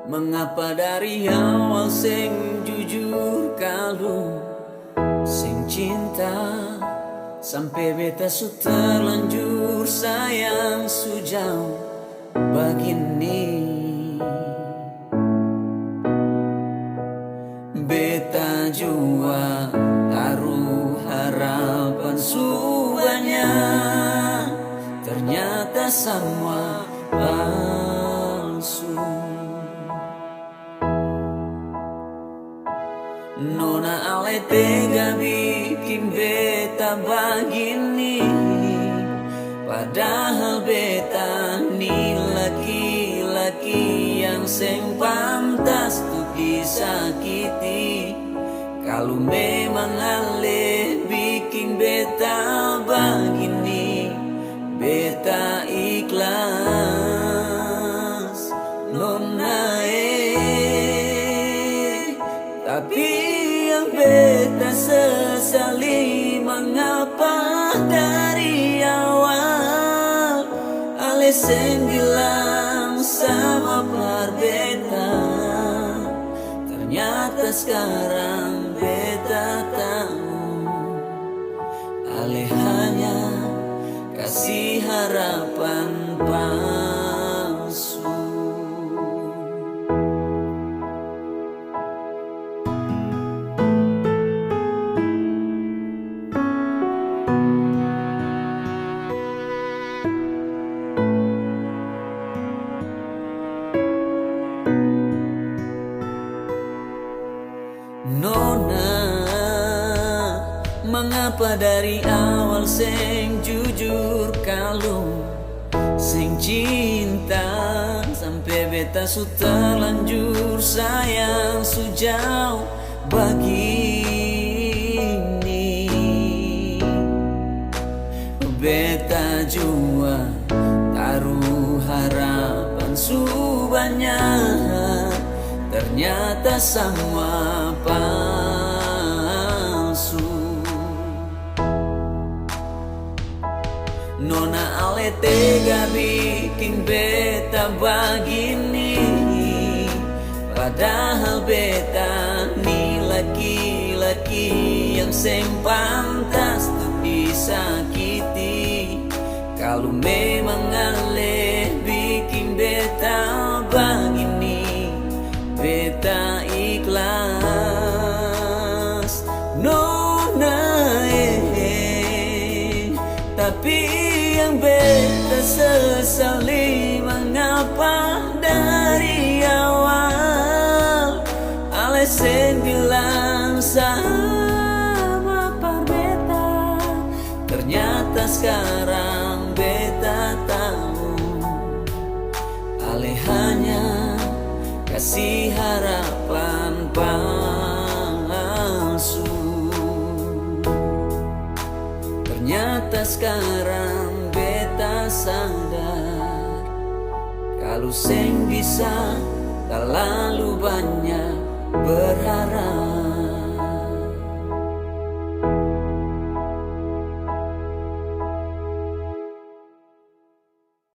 Mengapa dari awal sing jujur kalau sing cinta sampai beta su terlanjur sayang sujauh begini. Beta jua taruh harapan su banyak, ternyata semua palsu. Nona ale tega bikin beta begini, padahal beta ni laki-laki yang seng pantas tuh disakiti. Kalau memang ale bikin beta begini, beta ikhlas nona tapi yang beta sesali mengapa dari awal ale seng bilang sama par beta. Ternyata sekarang beta tahu ale hanya kasih harapan palsu. Nona, mengapa dari awal seng jujur kalau seng cinta sampai beta su terlanjur sayang sujauh begini. Beta jua taruh harapan su banyak, ternyata semua palsu. Nona ale tega bikin beta begini, padahal beta ni laki-laki yang seng pantas tuh disakiti. Kalau memang ale bikin beta begini, beta ikhlas nona tapi yang beta sesali mengapa dari awal ale seng bilang sama par beta. Ternyata sekarang beta tahu ale hanya kasih harapan palsu. Ternyata sekarang beta sadar kalau seng bisa terlalu banyak berharap.